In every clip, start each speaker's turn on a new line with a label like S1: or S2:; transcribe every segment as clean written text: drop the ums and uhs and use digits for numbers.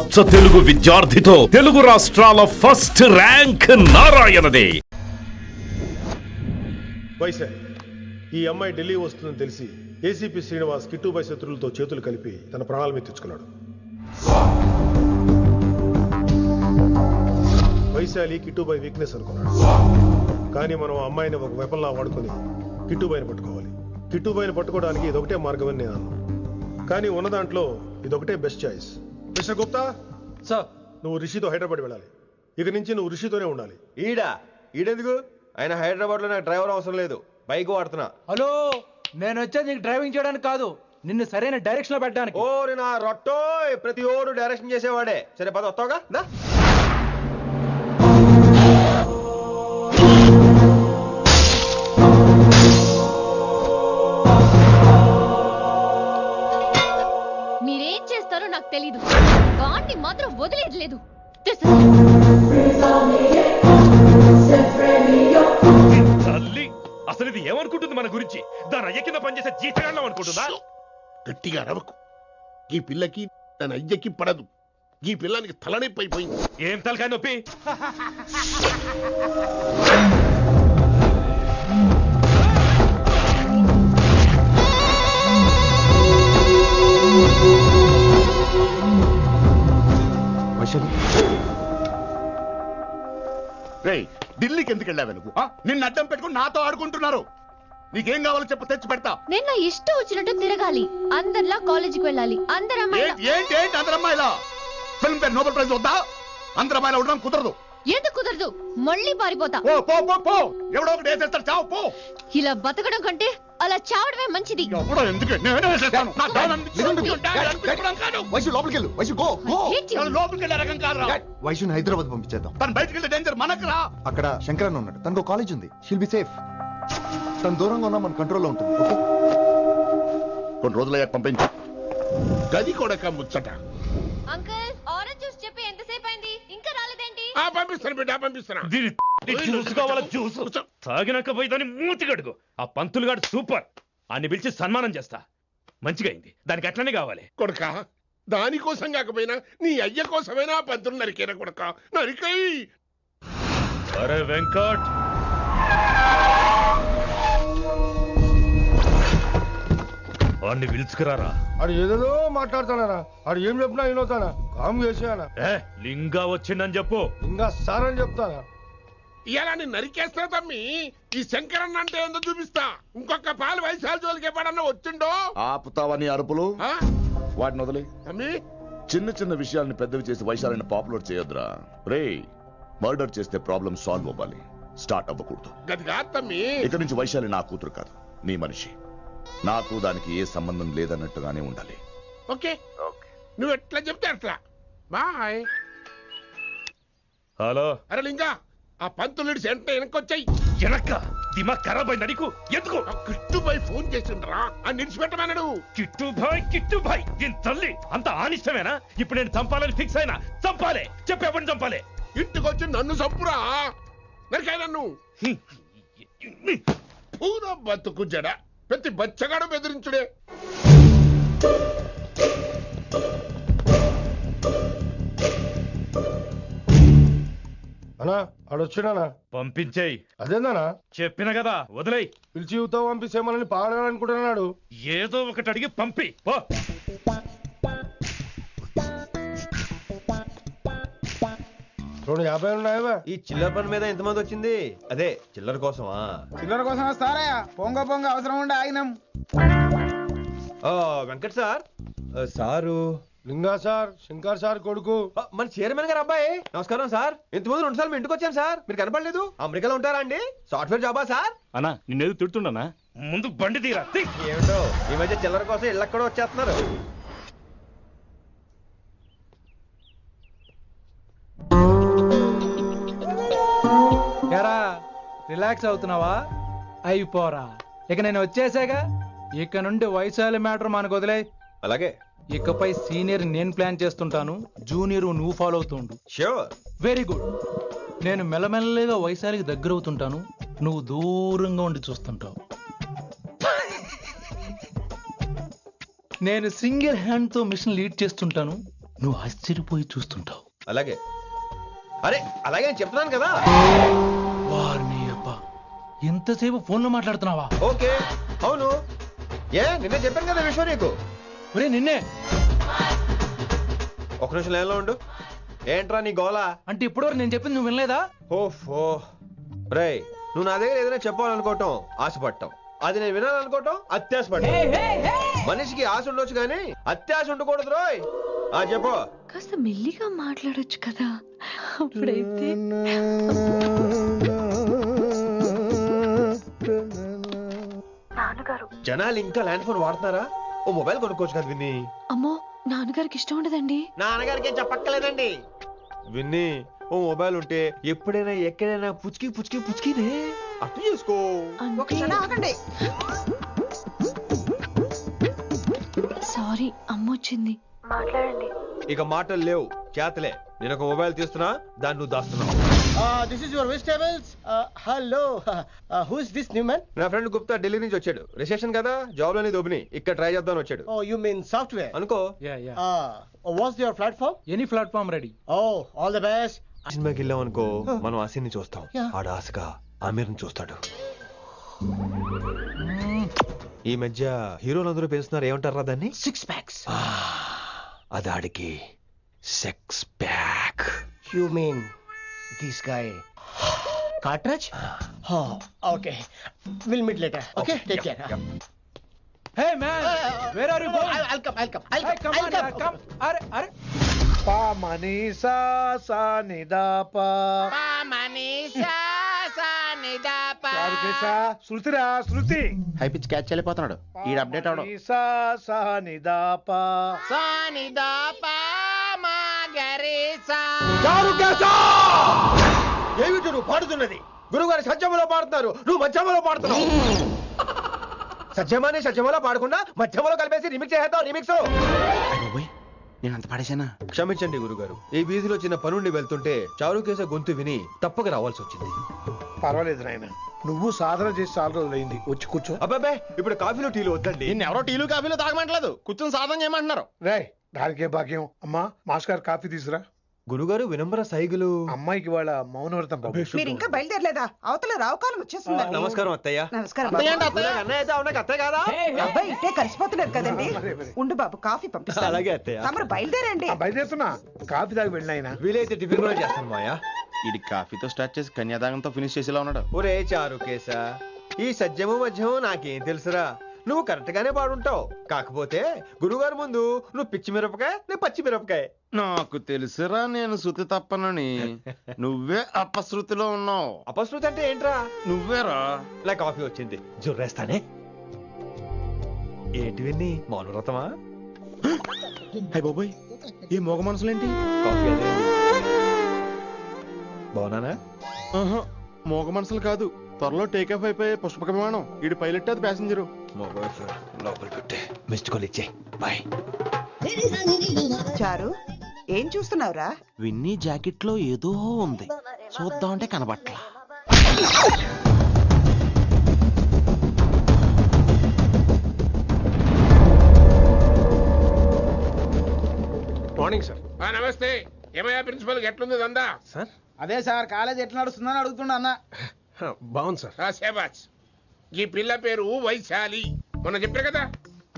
S1: అచ్చ తెలుగు విద్యార్థితో తెలుగు రాష్ట్రాల first rank నారాయణదే.
S2: Vaishakh, ఈ అమ్మాయి ఢిల్లీ వస్తుందని తెలిసి ఏసీపీ శ్రీనివాస్ కిట్టుబాయ్ శత్రులతో చేతులు కలిపి తన ప్రాణాల మీద తెచ్చుకున్నాడు. వైశాలి కిట్టుబాయ్ వీక్నెస్ అనుకున్నాడు. కానీ మనం ఆ అమ్మాయిని ఒక వెపన్లా వాడుకొని కిట్టుబాయిని పట్టుకోవాలి. కిట్టుబాయిని పట్టుకోవడానికి ఇదొకటే మార్గమని నేను అన్నాను. కానీ ఉన్న దాంట్లో ఇదొకటే best choice. Mister Gupta
S3: sir,
S2: నువ్వు రిషితో హైదరాబాద్ వెళ్ళాలి. ఇక నుంచి నువ్వు రిషితోనే ఉండాలి.
S3: ఈడెందుకు? ఆయన హైదరాబాద్ లో నాకు డ్రైవర్ అవసరం లేదు, బైక్ వాడుతున్నా.
S4: హలో, నేను వచ్చేది నీకు డ్రైవింగ్ చేయడానికి కాదు, నిన్ను సరైన డైరెక్షన్ లో పెట్టడానికి.
S3: ఓ నా రొట్టో, ప్రతి ఓడు డైరెక్షన్ చేసేవాడే. సరే పద, వస్తావుగా.
S5: మీరేం చేస్తారో నాకు తెలీదు, వాడిని మాత్రం వదిలేదు లేదు.
S1: తల్లి, అసలు ఇది ఏమనుకుంటుంది మన గురించి? దాని అయ్య కింద పనిచేసే జీతగాళ్ళం అనుకుంటుందా?
S6: గట్టిగా రవకు. ఈ పిల్లకి తన అయ్యకి పడదు. ఈ పిల్లానికి తలనొప్పి అయిపోయింది.
S1: ఏం తలకాయ నొప్పి?
S6: రేయ్, ఢిల్లీకి ఎందుకు వెళ్ళావు నువ్వు? నిన్ను అడ్డం పెట్టుకుని నాతో ఆడుకుంటున్నారు. నీకేం కావాలో చెప్పు, తెచ్చి పెడతా.
S5: నేను నా ఇష్టం వచ్చినట్టు తిరగాలి, అందరిలా కాలేజీకి వెళ్ళాలి. అందరు
S6: ఏంటి అందరు అమ్మాయిలా? ఫిల్మ్ ఫేర్ నోబెల్ ప్రైజ్ వద్దా? అందరు అమ్మాయిలా ఉండడం కుదరదు.
S5: ఎందుకు కుదరదు? మళ్ళీ పారిపోతా.
S6: పో ఎవడో ఒకటి వేసేస్తాడు, చావు పో.
S5: ఇలా బతకడం కంటే అలా చావడమే మంచిది.
S6: ఎవడో ఎందుకు? నేనే వేసేస్తాను. నా డాన్ అనిపించుకోవడం కాదు.
S7: వైశు లోపలికి వెళ్ళు. Vaishu go go.
S6: నేను లోపలికి వెళ్ళే రకం కాదురా.
S7: వైశుని హైదరాబాద్ పంపించేద్దాం.
S6: తను బయటికి వెళ్తే డేంజర్ మనకు రా.
S7: అక్కడ శంకరన్ ఉన్నాడు, తనకు కాలేజ్ ఉంది. She'll be safe. తను దూరంగా ఉన్నా మన కంట్రోల్లో ఉంటుంది. ఓకే,
S6: కొన్ని రోజులయ్యాక పంపించు. గది కూడా ముచ్చట.
S5: అంకుల్, ఆరెంజ్ జ్యూస్ చెప్పి ఎంతసేపు అయింది, ఇంకా రాలేదేంటి?
S6: పంపిస్తాను బిడ్డ, పంపిస్తాను.
S1: జ్యూస్ కావాలా? జ్యూస్ తాగినాక పోయి దాన్ని మూతి గడుగు. ఆ పంతులు గాడు సూపర్, అన్ని పిలిచి సన్మానం చేస్తా. మంచిగా అయింది, దానికి అట్లనే కావాలి.
S6: కొడుక, దానికోసం కాకపోయినా నీ అయ్య కోసమైనా పంతులు నరికేనా కొడుక, నరికై.
S1: అరే వెంకట్, వాడిని పిలుచుకురారా.
S2: ఆడు ఏదేదో మాట్లాడతానా? ఆడు ఏం చెప్పినా వినవుతానా? కామ్ చేసేనా?
S1: లింగా వచ్చిందని చెప్పు.
S2: ఇంకా సార్ అని చెప్తానా?
S6: ఇలా నేను నరికేస్తా తమ్మి. ఈ శంకరన్న అంటే ఏందో చూపిస్తా. ఇంకొక పాలు వయసాల జోలికి ఎప్పుడన్నా వచ్చిండో
S8: ఆపుతావని అరుపులు. వాటిని వదిలే
S6: తమ్మి.
S8: చిన్న చిన్న విషయాల్ని పెద్దవి చేసి వైశాలని పాపులర్ చేయొద్దురా. రే, మర్డర్ చేస్తే ప్రాబ్లం సాల్వ్ అవ్వాలి, స్టార్ట్ అవ్వకూడదు.
S6: గది కాదు తమ్మి.
S8: ఇక నుంచి వైశాలి నా కూతురు కాదు, నీ మనిషి. నాకు దానికి ఏ సంబంధం లేదన్నట్టుగానే ఉండాలి.
S6: ఓకే, నువ్వు ఎట్లా చెప్తే అట్లా. బాయ్.
S1: హలో.
S6: అరే లింగా, ఆ పంతులుడి సెంట వెనకొచ్చాయి.
S1: వెనక్క దిమాగ్ ఖరాబ్ అయింది నీకు? ఎందుకు?
S6: కిట్టుబాయ్ ఫోన్ చేసిండ్రా, అని నిడిచిపెట్టమన్నాడు.
S1: కిట్టుబాయ్ దీని తల్లి అంత ఆనిష్టమేనా? ఇప్పుడు నేను చంపాలని ఫిక్స్ అయినా. చంపాలే, చెప్పేపని చంపాలే.
S6: ఇంటికొచ్చి నన్ను చంపురా, నరికాయ నన్ను. పూరా బతుకు జడ, ప్రతి బచ్చగాడు బెదిరించుడే.
S2: అనా ఆడొచ్చినానా?
S1: పంపించేయి.
S2: అదేందనా?
S1: చెప్పిన కదా, వదిలేయ్.
S2: పిలిచి యువత పంపిస్తేమని పాడాలనుకుంటున్నాడు.
S1: ఏదో ఒకటి అడిగి పంపి పో.
S2: 250 ఉన్నాయా?
S3: ఈ చిల్లర పని మీద ఎంతమంది వచ్చింది? అదే చిల్లర కోసమా?
S9: చిల్లర కోసం వస్తారా? పొంగ అవసరం ఉండే ఆగినాం.
S3: వెంకట్ సార్. సారు
S2: లింగా సార్, శంకర్ సార్ కొడుకు.
S3: మన చైర్మన్ గారు అబ్బాయి. నమస్కారం సార్. ఇంతకుముందు 2 సార్లు మీ ఇంటికి వచ్చాను సార్, మీరు కనపడలేదు. అమెరికాలో ఉంటారా అండి? సాఫ్ట్వేర్ జాబా సార్?
S1: అన్నా, నిన్నేది తిడుతుండనా? ముందు బండి తీరా.
S3: ఏమిటో ఈ మధ్య చిల్లర కోసం ఇళ్ళక్కడ వచ్చేస్తున్నారు.
S4: రిలాక్స్ అవుతున్నావా? అయిపోరా, ఇక నేను వచ్చేసాగా. ఇక నుండి వైశాలి మ్యాటర్ మనకు వదిలే.
S3: అలాగే.
S4: ఇకపై సీనియర్ నేను ప్లాన్ చేస్తుంటాను, జూనియర్ నువ్వు ఫాలో అవుతుండు.
S3: ష్యూర్.
S4: Very good. నేను మెల్లమెల్లగా వైశాలికి దగ్గర అవుతుంటాను, నువ్వు దూరంగా ఉండి చూస్తుంటావు. నేను సింగిల్ హ్యాండ్ తో మిషన్ లీడ్ చేస్తుంటాను,
S10: నువ్వు ఆశ్చర్యపోయి చూస్తుంటావు.
S3: అలాగే అరే అలాగే అని చెప్తున్నాను కదా.
S4: వారిని అబ్బా ఎంతసేపు ఫోన్ లో మాట్లాడుతున్నావా?
S3: ఓకే అవును నిన్నే చెప్పాను కదా విషయం నీకు.
S4: ఒరే నిన్నే.
S3: ఒక నిమిషం లైన్లో ఉండు. ఏంట్రా నీ గోలా?
S4: అంటే ఇప్పటివరకు నేను చెప్పింది నువ్వు వినలేదా?
S3: ఓఫో రేయ్, నువ్వు నా దగ్గర ఏదైనా చెప్పాలనుకోవటం ఆశపడటం, అది నేను వినాలనుకోవటం అత్యాశపడటం. మనిషికి ఆశ ఉండొచ్చు కానీ అత్యాశ ఉండకూడదు రోయ్. చెప్పు.
S5: కాస్త మెల్లిగా మాట్లాడొచ్చు కదా. అప్పుడైతే
S3: జనాలు ఇంకా ల్యాండ్ ఫోన్ వాడుతున్నారా? ఓ మొబైల్ కొనుక్కోవచ్చు కదా విన్ని.
S5: అమ్మో నాన్నగారికి ఇష్టం ఉండదండి.
S3: నాన్నగారికి ఏం చెప్పక్కర్లేదండి. విన్ని ఓ మొబైల్ ఉంటే ఎప్పుడైనా ఎక్కడైనా పుచ్చుకి పుచ్చుకి పుచ్చుకినే అర్థం చేసుకో.
S5: ఆగండి. సారీ అమ్మొచ్చింది. మాట్లాడండి.
S3: ఇక మాటలు లేవు చేతలే. నేను ఒక మొబైల్ తీస్తున్నా, దాన్ని నువ్వు దాస్తున్నావు.
S11: This is your vegetables. Hello. Who is this new man?
S3: నా ఫ్రెండ్ గుప్తా ఢిల్లీ నుంచి వచ్చాడు. రిసెప్షన్ కదా, జాబ్ లోని దొబ్బిని ఇక్కడ ట్రై చేద్దాం వచ్చాడు.
S11: Oh, you mean software?
S3: అనుకో.
S11: What's your platform?
S4: Any platform ready.
S11: Oh, all the best.
S3: సినిమాకి వెళ్ళాం అనుకో, మనం ఆసిని చూస్తాం, ఆడ ఆశగా ఆమీర్ని చూస్తాడు. ఈ మధ్య హీరోలందరూ పెంచుతున్నారు, ఏమంటారా దాన్ని?
S11: 6 packs.
S3: అది ఆడికి sex pack.
S11: You mean this guy? Cartridge? Oh, okay. We'll meet later. Okay, take care.
S4: Hey man, where are you going?
S11: I'll come.
S4: Hey, come on, yaar, come. Are
S9: పా మనీసా సా నిదాపా శృతిరా శృతి.
S10: హై పిచ్ క్యాచ్ వెళ్ళిపోతున్నాడు. ఈ update అవడం.
S9: సా నిదాపా
S3: ఏమిటి నువ్వు పాడుతున్నది? గురువుగారి సత్యములో పాడుతున్నారు, నువ్వు మధ్యమలో పాడుతున్నావు. సత్యమాని సత్యములో పాడకుండా మధ్యమలో కలిపేసి రిమిక్స్ చేద్దాం. రిమిక్స్
S10: నేను అంత పాడేశానా?
S3: క్షమించండి గురుగారు, ఈ వీధిలో చిన్న పనుండి వెళ్తుంటే చారుకేశ గొంతు విని తప్పక రావాల్సి వచ్చింది.
S9: పర్వాలేదు నాయన, నువ్వు సాధన చేసి చాలా రోజులైంది, వచ్చి కూర్చో.
S3: అబ్బాబే ఇప్పుడు కాఫీలో టీలు వద్దండి.
S10: ఎవరో టీలు కాఫీలు తాగమంటలేదు, కూర్చొని సాధన చేయమంటున్నారు.
S9: రే దానికే భాగ్యం. అమ్మా మాస్టర్ గారు కాఫీ తీసురా.
S3: గురుగారు వినమ్ర సైగులు.
S9: అమ్మాయికి వాళ్ళ మౌనవ్రతం.
S12: మీరు ఇంకా బయలుదేరలేదా? అవతల రావుకాలం వచ్చేస్తుంది.
S3: నమస్కారం అత్తయ్య.
S12: నమస్కారం.
S3: అత్తయ్య కాదా?
S12: అబ్బాయి ఇట్టే కలిసిపోతున్నారు కదండి. ఉండు బాబు కాఫీ పంపిస్తాను.
S3: అలాగే అత్తయ్య.
S12: తమరు బయలుదేరండి.
S9: బయలుదేరుతున్నా, కాఫీ తాగి వెళ్ళిన.
S3: వీలైతే టిఫిన్ కూడా చేస్తాను మాయా.
S10: ఇది కాఫీతో స్టార్ట్ చేసి కన్యాదానంతో ఫినిష్ చేసేలా ఉన్నాడు.
S3: ఒరే చారుకేశ, ఈ సత్యము మధ్యము నాకేం తెలుసురా? నువ్వు కరెక్ట్ గానే పాడుంటావు, కాకపోతే గురుగారు ముందు నువ్వు పిచ్చి మిరపకాయ, నేను పచ్చి మిరపకాయ.
S10: నాకు తెలుసురా నేను శృతి తప్పనని. నువ్వే అపశృతిలో ఉన్నావు.
S3: అపశృతి అంటే ఏంట్రా?
S10: నువ్వేరా.
S3: నా కాఫీ వచ్చింది, జుర్రేస్తానే. ఏంటి విన్ని, మౌనవ్రతమా?
S10: హై బాబోయ్, ఈ మోగ మనసులేంటి?
S3: కాఫీ అదే. బాగున్నానా?
S10: మోగ మనసులు కాదు, త్వరలో టేక్ ఆఫ్ అయిపోయే పుష్పక విమానం. ఈడు పైలట్, అది ప్యాసింజరు.
S3: లోపలికి పెట్టే మిస్డ్ కాల్ ఇచ్చే. బాయ్.
S12: చారు ఏం చూస్తున్నావురా?
S10: విన్నీ జాకెట్ లో ఏదో ఉంది, చూద్దామంటే కనబట్లా.
S2: Morning sir.
S6: నమస్తే. ఏమయ్యా ప్రిన్సిపల్, ఎట్లుంది దందా?
S2: సార్
S9: అదే సార్, కాలేజ్ ఎట్లా నడుస్తుందని అడుగుతున్నా అన్న.
S2: బాగుంది సార్.
S6: శేబాజ్. ఈ పిల్ల పేరు వైశాలి. మొన్న చెప్పారు కదా,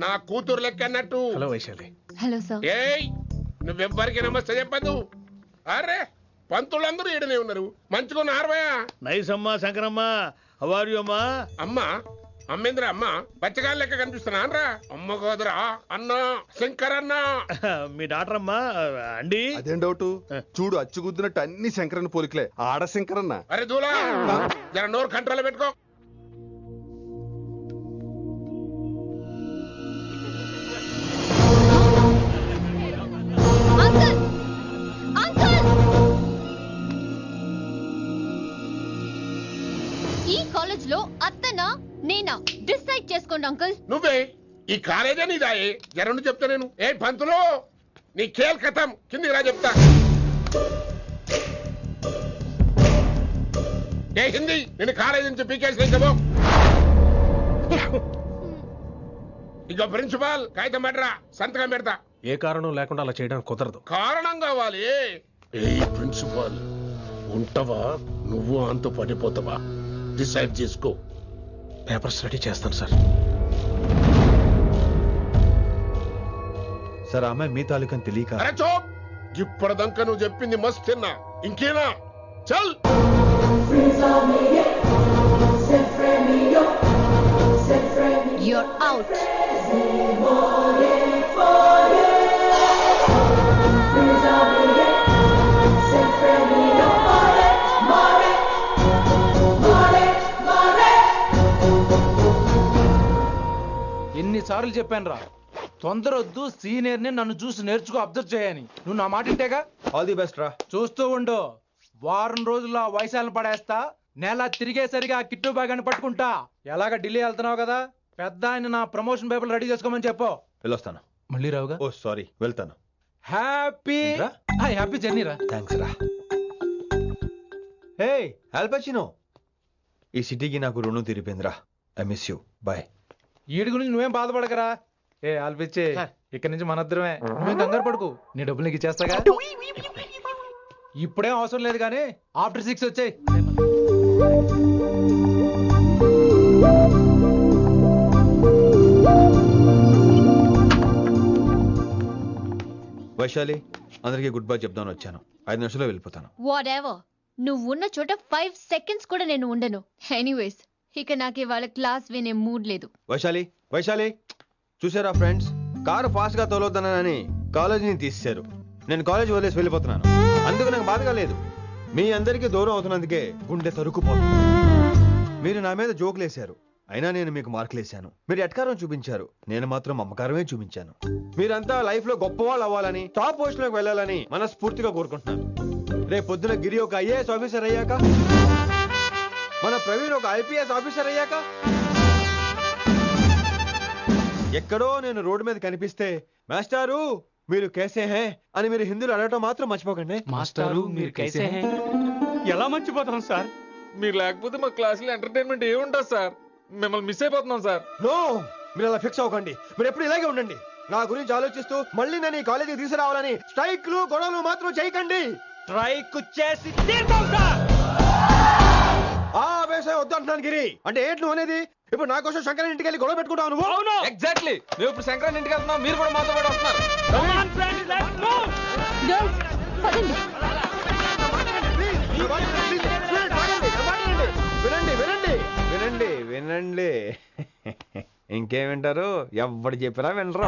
S6: నా కూతురు లెక్క అన్నట్టు.
S2: హలో వైశాలి.
S5: Hello sir.
S6: ఏయ్, నువ్వెవ్వరికి నమస్తే చెప్పద్దు. అరే పంతులందరూ ఈడనే ఉన్నారు, మంచుకున్న ఆర్వయా.
S1: నైస్ అమ్మా శంకరమ్మ. హౌ ఆర్ యు అమ్మా?
S6: అమ్మా అమ్మేంద్ర అమ్మ బచ్చగాళ్ళ లెక్క కనిపిస్తున్నా అనరా? అమ్మ కాదురా అన్న, శంకర్ అన్న.
S1: మీ డాక్టర్ అమ్మా అండి.
S7: అదేం డౌట్? చూడు అచ్చుగుద్దినట్టు అన్ని శంకరన్న పోలికలే. ఆడ శంకరన్న.
S6: అరే దూలా, జర నోరు కంట్రోల్ పెట్టుకో.
S5: ఈ కాలేజ్ లో అత్తనా నేనా డిసైడ్ చేసుకోండి అంకుల్.
S6: నువ్వే ఈ కాలేజే నీదాయే. జరండు చెప్తా నేను. ఏ పంతులు, నీ ఖేల్ కథం, కిందికి రా చెప్తా. ఏ హిందీ, నేను కాలేజీ నుంచి పీకేసి చెప్పు. ఇక ప్రిన్సిపాల్ కాగితం పడరా, సంతకం పెడతా.
S13: ఏ కారణం లేకుండా అలా చేయడానికి కుదరదు.
S6: కారణం కావాలి. ఏ ప్రిన్సిపాల్ ఉంటావా, నువ్వు అంత పడిపోతావా? డిసైడ్ చేసుకో.
S13: పేపర్ స్టడీ చేస్తాను సార్.
S3: సార్ అమ్మాయి మీ తాలూకని తెలియక.
S6: అరే చోప్, ఇప్పటిదాకా నువ్వు చెప్పింది మస్త్ తిన్నా, ఇంకేనా? చల్.
S5: You're out.
S4: ఎన్నిసార్లు చెప్పాను రా, తొందరొద్దు, సీనియర్ని నన్ను చూసి నేర్చుకో, అబ్జర్వ్ చేయని. నువ్వు నా మాట ఇంటేగా.
S3: ఆల్ ది బెస్ట్ రా.
S4: చూస్తూ ఉండు, వారం రోజుల్లో ఆ వయసాలను పడేస్తా. నెల తిరిగేసరిగా ఆ కిట్టు బాగాన్ని పట్టుకుంటా. ఎలాగ ఢిల్లీ వెళ్తున్నావు కదా, పెద్ద ఆయన నా ప్రమోషన్ పేపర్లు రెడీ చేసుకోమని చెప్పు.
S3: వెళ్ళొస్తాను.
S4: మళ్ళీ రావుగా?
S3: ఓ సారీ, వెళ్తాను.
S4: హ్యాపీ హ్యాపీ జర్నీ రా.
S3: థ్యాంక్స్ రా. హే ఆల్పచినో, ఈ సిటీకి నాకు రుణం తీరిపోయిందిరా. I miss you. బాయ్.
S4: వీడి గురించి నువ్వేం బాధపడకరా. ఏ ఆల్పిచ్చే, ఇక్కడి నుంచి మనద్దరమే. నువ్వేం కంగారు పడుకు, నీ డబ్బులు నీకు ఇచ్చేస్తాగా. ఇప్పుడేం అవసరం లేదు కానీ ఆఫ్టర్ 6 వచ్చాయి.
S3: వైశాలి, అందరికీ గుడ్ బై చెప్దామని వచ్చాను. 5 నిమిషాల్లో వెళ్ళిపోతాను.
S5: Whatever. నువ్వు ఉన్న చోట 5 seconds కూడా నేను ఉండను. ఎనీవేస్, ఇక నాకు ఇవాళ క్లాస్ వినే మూడ్ లేదు.
S3: వైశాలి, వైశాలి, చూసారా ఫ్రెండ్స్, కారు ఫాస్ట్ గా తోలొద్దనని కాలేజీని తీసేశారు. నేను కాలేజ్ వదిలేసి వెళ్ళిపోతున్నాను. అందుకు నాకు బాధగా లేదు. మీ అందరికీ దూరం అవుతున్నందుకే గుండె తరుక్కుపోతుంది. మీరు నా మీద జోకులు వేశారు, అయినా నేను మీకు మార్కులు వేశాను. మీరు ఎట్కారం చూపించారు, నేను మాత్రం అమ్మకారమే చూపించాను. మీరంతా లైఫ్ లో గొప్ప వాళ్ళు అవ్వాలని, టాప్ పోస్ట్ లోకి వెళ్ళాలని మనస్ఫూర్తిగా కోరుకుంటున్నాను. రేపు పొద్దున గిరి ఒక IAS ఆఫీసర్ అయ్యాక, మన ప్రవీణ్ ఒక IPS ఆఫీసర్ అయ్యాక, ఎక్కడో నేను రోడ్డు మీద కనిపిస్తే మాస్టారు మీరు కేసే హే అని మీరు హిందీలో అడగటం మాత్రం మర్చిపోకండి.
S4: మాస్టారు మీరు కైసే హే.
S14: ఎలా మర్చిపోతాం సార్? మీరు లేకపోతే మా క్లాసులో ఎంటర్టైన్మెంట్ ఏముంటుంది సార్? మిమ్మల్ని మిస్ అయిపోతున్నాం సార్.
S3: నో, మీరు అలా ఫిక్స్ అవ్వకండి. మీరు ఎప్పుడు ఇలాగే ఉండండి. నా గురించి ఆలోచిస్తూ మళ్ళీ నేను ఈ కాలేజీకి తీసుకురావాలని స్ట్రైక్లు గొడవలు మాత్రం చేయకండి.
S14: స్ట్రైక్ చేసి తీరుతాం సార్.
S3: ఆ వ్యవసాయం వద్దంటున్నాను గిరి. అంటే ఏంటి నువ్వు అనేది? ఇప్పుడు నా కోసం శంకరన్ ఇంటికి వెళ్ళి గొడవ పెట్టుకుంటావు నువ్వు?
S14: అవును, ఎగ్జాక్ట్లీ. మేము ఇప్పుడు శంకరన్ ఇంటికి వెళ్తున్నాం, మీరు కూడా మాతో పాటు వస్తున్నారు.
S3: వినండి వినండి వినండి వినండి. ఇంకేం వింటారు? ఎవడు చెప్పినా వినరు.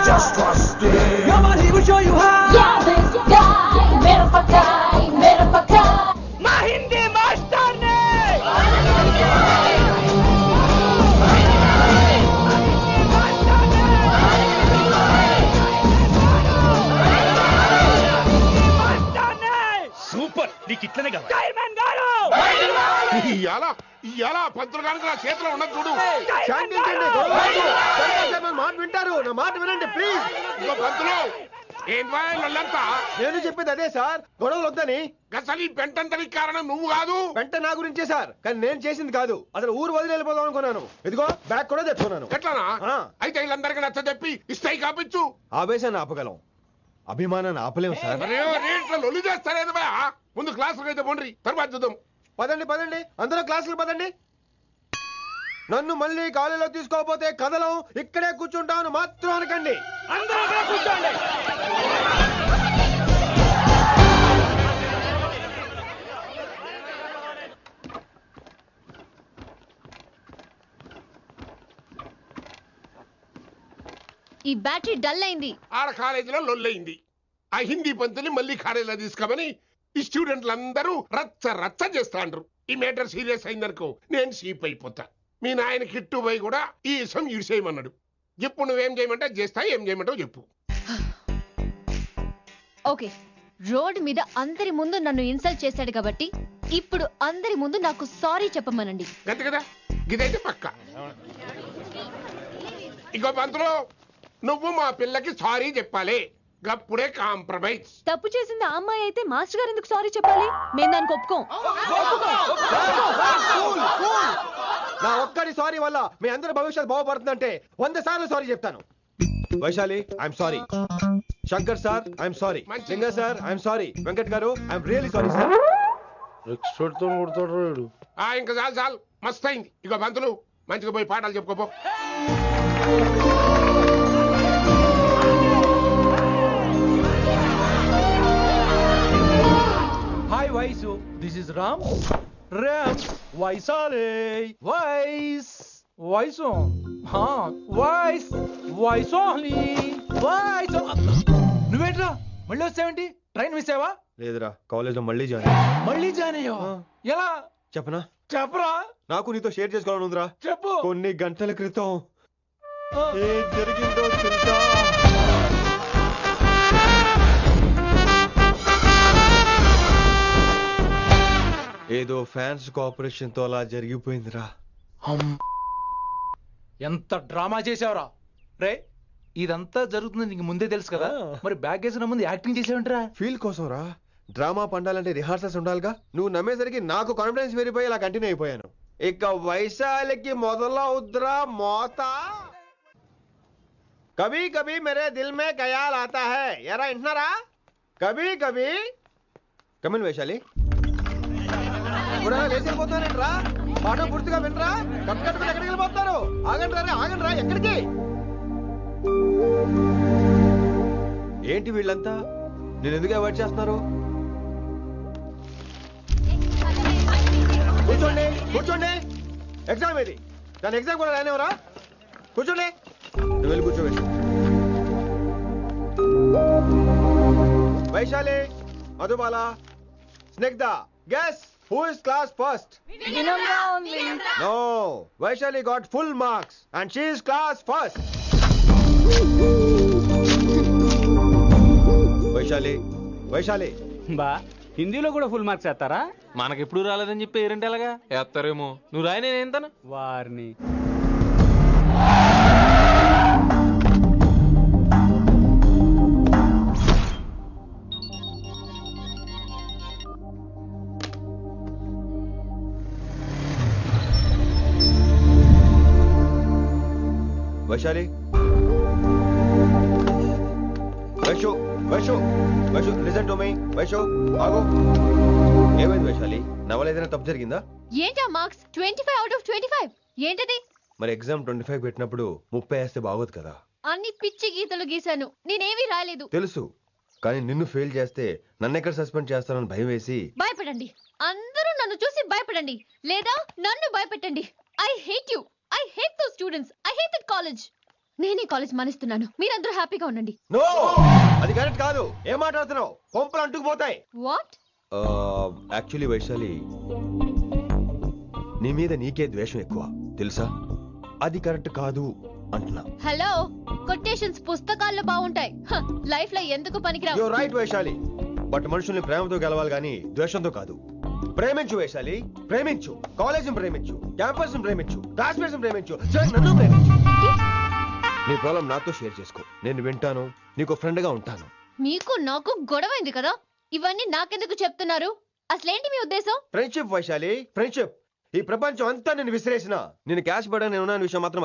S15: Just trust it. Come on, he will show you how. Yeah, this guy, mera pakai. Ma Hindi master ne.
S1: Super, నీకు ఇట్లనే కావాలి.
S15: Diamond garu.
S6: ఇయాలా పంతులు కనుక నా చేతిలో ఉన్నది చూడు.
S3: మాట వింటారు, నా మాట వినండి ప్లీజ్.
S6: ఇంకో పంతులు, ఏంటంతా?
S3: నేను చెప్పేది అదే సార్, గొడవలు వద్దని.
S6: అసలు ఈ పెంటంతనికి కారణం నువ్వు కాదు.
S3: పెంట నా గురించే సార్, కానీ నేను చేసింది కాదు. అసలు ఊరు వదిలి వెళ్ళిపోదాం అనుకున్నాను. ఇదిగో బ్యాగ్ కూడా తెచ్చుకున్నాను.
S6: ఎట్లానా? అయితే వీళ్ళందరికీ నచ్చ చెప్పి ఇస్తాయి కాపించు.
S3: ఆవేశాన్ని ఆపగలం, అభిమానాన్ని ఆపలేము సార్.
S6: రేట్ల లొల్లి చేస్తారేది బా. ముందు క్లాసులకు అయితే పోండి, తర్వాత చూద్దాం.
S3: పదండి పదండి, అందరూ క్లాసులకు పదండి. నన్ను మళ్ళీ కాలేజీలో తీసుకోకపోతే కదలం, ఇక్కడే కూర్చుంటాను మాత్రం అనకండి.
S15: అందరూ ఇక్కడ కూర్చోండి.
S5: ఈ బ్యాటరీ డల్ అయింది.
S6: ఆడ కాలేజీలో లొల్లయింది. ఆ హిందీ పంతుని మళ్ళీ కాలేజీలో తీసుకోమని ఈ స్టూడెంట్లందరూ రచ్చ రచ్చ చేస్తాండ్రు. ఈ మేటర్ సీరియస్ అయిందనుకో నేను సీప్ అయిపోతా. మీ నాయన కిట్టు పోయి కూడా ఈ విషయం ఇడిసేయమన్నాడు. ఇప్పుడు నువ్వేం చేయమంటే చేస్తా, ఏం చేయమంటావు చెప్పు.
S5: ఓకే, రోడ్ మీద అందరి ముందు నన్ను ఇన్సల్ట్ చేశాడు కాబట్టి ఇప్పుడు అందరి ముందు నాకు సారీ చెప్పమనండి.
S6: గంతే కదా, గిదైతే పక్క. ఇంకో పంతులు, నువ్వు మా పిల్లకి సారీ చెప్పాలి. గప్పుడే కాంప్రమైజ్.
S16: తప్పు చేసింది ఆ అమ్మాయి అయితే మాస్టర్ గారు ఎందుకు సారీ చెప్పాలి? మేము దానికి ఒప్పుకోం.
S3: నా ఒక్కడి సారీ వల్ల మీ అందరి భవిష్యత్తు బాగుపడుతుందంటే 100 సార్లు సారీ చెప్తాను. Vaishali I'm sorry. Shankar sir I'm sorry. లింగ సార్ ఐఎమ్ సారీ. వెంకట్ గారు ఐఎమ్ రియల్లీ సారీ సార్.
S6: ఇంకా చాలు చాలు, మస్తు అయింది. ఇక పంతులు మంచిగా పోయి పాఠాలు చెప్పుకోపో.
S4: Hi Vaisu, this is Ram. Ram వైసాలే వైస్ వైసు వైస్ వైసోని వైస్. నువ్వేంట్రా మళ్ళీ వచ్చావేంటి? ట్రైన్ మిస్ అయ్యావా?
S3: లేదురా, కాలేజ్ లో మళ్ళీ జాయిన్
S4: అయ్యావా? ఎలా
S3: చెప్పనా?
S4: చెప్పరా.
S3: నాకు నీతో షేర్ చేసుకోవాలని ఉందిరా.
S4: చెప్పు.
S3: కొన్ని గంటల క్రితం ఏం జరిగిందో తెలుసా? ఏదో ఫ్యాన్స్ కోఆపరేషన్ తో అలా జరిగిపోయిందిరా.
S4: ఎంత డ్రామా చేసావురా రే. ఇదంతా జరుగుతుంది నీకు ముందే తెలుసు కదా, మరి బ్యాగ్ వేసిన ముందు యాక్టింగ్ చేసావంటరా?
S3: ఫీల్ కోసం రా. డ్రామా పండాలంటే రిహార్సల్స్ ఉండాలిగా. నువ్వు నమ్మేసరికి నాకు కాన్ఫిడెన్స్ పెరిగిపోయి అలా కంటిన్యూ అయిపోయాను. ఇక వైశాలికి మొదలవుద్రా మోత. కభీ కభీ మేరే దిల్ మే ఖయాల్ ఆతా హై. ఎరా ఇంటున్నారా? కభీ కభీ. కమిన్ వైశాలి. లేచిపోతానంట్రా, పాఠం పూర్తిగా వినరా? కట్టుకట్టుకుని ఎక్కడికి వెళ్ళిపోతారు? ఆగండి రా. ఎక్కడికి? ఏంటి వీళ్ళంతా నేను ఎందుకు అవాయిడ్ చేస్తున్నారు? కూర్చోండి. ఎగ్జామ్ ఏది? దాని ఎగ్జామ్ కూడా రానివరా? కూర్చోండి. నువ్వు వెళ్ళి కూర్చోవేసి. Vaishali, Madhubala, Snigdha, guess who is class first?
S16: Vinamra only.
S3: No, Vaishali got full marks and she is class first. Vaishali
S17: బా హిందీలో కూడా ఫుల్ మార్క్స్ వేస్తారా?
S14: మనకెప్పుడు రాలేదని చెప్పి ఏరంటే ఎలాగా వేస్తారేమో. నువ్వు రాయి, నేను ఏంతను
S17: వారిని.
S3: Vaishali, Vaishu listen to me. Vaishu ఆగు. ఏమైంది వైశాలి? నా వల్ల ఏదైనా తప్పు జరిగిందా?
S5: ఏంటా మార్క్స్ 25 out of 25? ఏంటది?
S3: మరి ఎగ్జామ్ 25 పెట్టినప్పుడు 30 వేస్తే బాగోదు కదా.
S5: అన్ని పిచ్చి గీతలు గీశాను, నేనేమీ రాలేదు.
S3: తెలుసు, కానీ నిన్ను ఫెయిల్ చేస్తే నన్ను ఎక్కడ సస్పెండ్ చేస్తానని భయం వేసి.
S5: భయపడండి, అందరూ నన్ను చూసి భయపడండి, లేదా నన్ను భయపెట్టండి. I hate you. I hate those students. I hate that college. నేనే కాలేజ్ మానేస్తున్నాను. మీరందరూ హ్యాపీగా ఉండండి.
S3: నో, అది కరెక్ట్ కాదు. ఏం మాట్లాడుతున్నావు? కొంపలు అంటుకుపోతాయి.
S5: వాట్?
S3: యాక్చువల్లీ వైశాలి, నీ మీద నీకే ద్వేషం ఎక్కువ తెలుసా? అది కరెక్ట్ కాదు అంటున్నా.
S5: హలో, కొటేషన్స్ పుస్తకాల్లో బాగుంటాయి, లైఫ్ లో ఎందుకు పనికిరావు.
S3: You are right Vaishali, but మనుషుల్ని ప్రేమతో గెలవాలి గానీ ద్వేషంతో కాదు. ప్రేమించు వైశాలి, ప్రేమించు. కాలేజీని ప్రేమించు, క్యాంపస్ ప్రేమించు, క్లాస్మేట్స్ ప్రేమించు, నన్ను ప్రేమించు. నీ ప్రాబ్లం నాతో షేర్ చేసుకో. నేను వింటాను, నీకు ఫ్రెండ్ గా ఉంటాను.
S5: మీకు నాకు గొడవైంది కదా, ఇవన్నీ నాకెందుకు చెప్తున్నారు? అసలేంటి మీ ఉద్దేశం?
S3: Friendship Vaishali, friendship. ఈ ప్రపంచం అంతా నేను విసిరేసిన నేను క్యాష్ పడా నేను ఉన్న విషయం మాత్రం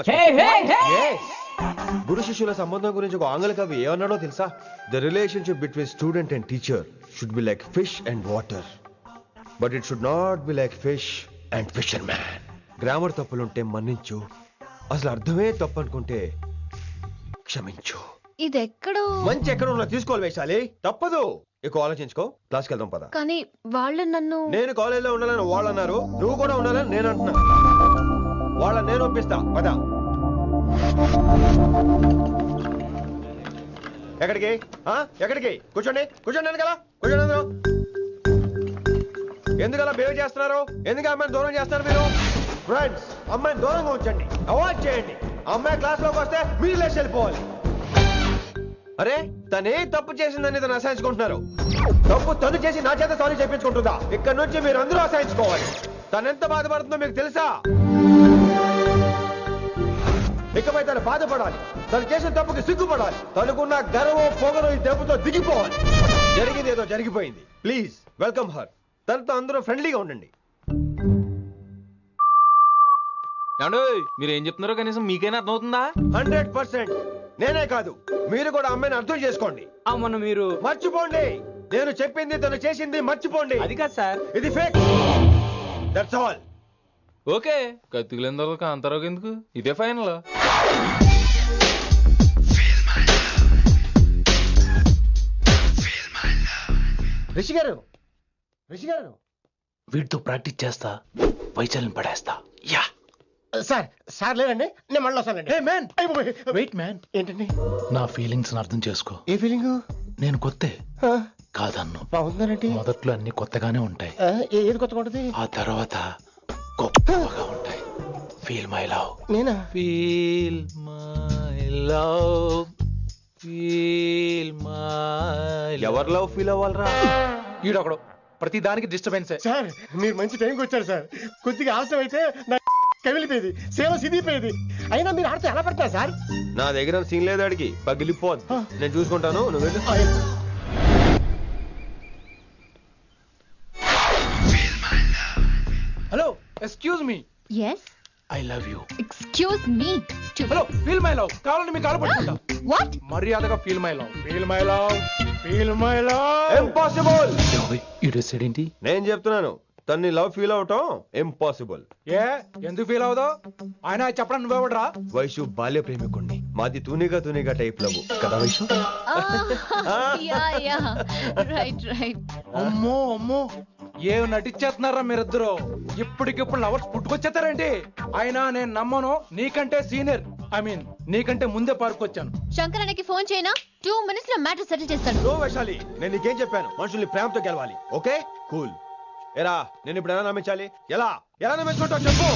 S3: గురు శిష్యుల సంబంధం గురించి ఒక ఆంగ్ల కవి ఏమన్నాడో తెలుసా? The relationship between student and teacher should be like fish and water, but it should not be like fish and fisherman. Grammar తప్పులుంటే మన్నించు, అసలు అర్థమే తప్పు అనుకుంటే క్షమించు.
S5: ఇది ఎక్కడో
S3: మంచి ఎక్కడ ఉన్నా తీసుకోవాలి వైశాలి, తప్పదు. ఎక్కువ ఆలోచించుకో, క్లాస్కి వెళ్దాం పద.
S5: కానీ వాళ్ళు నన్ను.
S3: నేను కాలేజీలో ఉండాలని వాళ్ళు అన్నారు, నువ్వు కూడా ఉండాలని నేను అంటున్నా. వాళ్ళని నేను ఒప్పిస్తా, పద. ఎక్కడికి? ఎక్కడికి? కూర్చోండి కదా, కూర్చోండి అందరూ. ఎందుకలా బిహేవ్ చేస్తున్నారు? ఎందుకు అమ్మాయిని దూరం చేస్తారు మీరు? ఫ్రెండ్స్, అమ్మాయిని దూరంగా ఉంచండి, అవాయిడ్ చేయండి. అమ్మాయి క్లాస్ లోకి వస్తే మీరు లేచి వెళ్ళిపోవాలి. అరే, తనే తప్పు చేసిందని తను అసహించుకుంటున్నారు. తప్పు తను చేసి నా చేత సారీ చెప్పించుకుంటుందా? ఇక్కడ నుంచి మీరు అందరూ అసహించుకోవాలి. తనెంత బాధపడుతుందో మీకు తెలుసా? ఇకపై తను బాధపడాలి. తను చేసిన తప్పుకి సిగ్గుపడాలి. తనకున్న గర్వం పొగరు ఈ దెబ్బతో దిగిపోవాలి. జరిగింది ఏదో జరిగిపోయింది. Please welcome her. తనతో అందరూ ఫ్రెండ్లీగా ఉండండి.
S14: మీరు ఏం చెప్తున్నారో కనీసం మీకైనా అర్థమవుతుందా?
S3: 100%. నేనే కాదు, మీరు కూడా అమ్మాయిని అర్థం చేసుకోండి.
S17: మొన్న మీరు
S3: మర్చిపోండి. నేను చెప్పింది తను చేసింది మర్చిపోండి.
S17: అది కాదు సార్,
S3: ఇది ఫేక్. That's all.
S14: ఓకే, కత్తిలేని తర్వాత కాంతారావుకి ఎందుకు? ఇదే ఫైనల్.
S11: రిషి గారు, రిషి గారు,
S13: వీటితో ప్రాక్టీస్ చేస్తా, వైశాల్యం పడేస్తా. యా
S11: సార్, సార్ లేదండి, నేను మళ్ళీ వస్తానండి.
S13: వెయిట్ మ్యాన్,
S11: ఏంటండి?
S13: నా ఫీలింగ్స్ అర్థం చేసుకో.
S11: ఏ ఫీలింగ్?
S13: నేను కొత్తే కాదన్ను.
S11: బాగుందనండి.
S13: మొదట్లో అన్ని కొత్తగానే ఉంటాయి,
S11: ఏది కొత్తగా ఉంటుంది?
S13: ఆ తర్వాత గొప్పగా ఉంటాయి. Feel my love.
S11: నేనా?
S14: Feel my love, feel my.
S3: ఎవరు లవ్ ఫీల్ అవ్వాలరా?
S4: ఈడొకడు ప్రతి దానికి డిస్టర్బెన్స్.
S11: సార్ మీరు మంచి టైంకి వచ్చారు సార్. కొద్దిగా ఆలస్యం అయితే నా కమిలిపోయేది, సేవ సిదిపోయేది. అయినా మీరు ఆడితే ఎలా పడతారు సార్?
S3: నా దగ్గర సీన్ లేదు, అడిగి పగిలిపోదు. నేను చూసుకుంటాను, నువ్వు వెళ్ళు.
S4: Hello, excuse me.
S5: yes
S13: I love you.
S5: excuse me too.
S4: Hello, feel my love. కావాలంటే మీ కాలు పట్టుకుంటా.
S5: what?
S4: మర్యాదగా feel my love, feel my love, feel my love.
S3: Impossible.
S13: ఏంటి?
S3: నేను చెప్తున్నాను, తన్ని లవ్ ఫీల్ అవటం ఇంపాసిబుల్.
S4: ఏ ఎందుకు ఫీల్ అవుదో? ఆయన చెప్పడం నువ్వెవడరా?
S3: వైషు బాల్య ప్రేమికుణ్ణి. మాది తూనిగా టైప్ లవ్ కదా వైషు?
S5: yeah right.
S4: అమ్మో అమ్మో, ఏం నటించేస్తున్నారా మీరిద్దరు? ఇప్పటికిప్పుడు లవర్స్ పుట్టుకొచ్చేస్తారేంటి? అయినా నేను నమ్మను. నీకంటే సీనియర్, ఐ మీన్ నీకంటే ముందే పార్కొచ్చాను.
S5: శంకరానికి ఫోన్ చేయనా? 2 minutes లో మ్యాటర్ సెటిల్ చేస్తాను.
S3: నో వైశాలి, నేను నీకేం చెప్పాను? మనుషుల్ని ప్రేమతో గెలవాలి. Okay cool. ఎరా నేను ఇప్పుడు ఎలా నమ్మించాలి? ఎలా నమ్మించుకుంటావు చెప్పు.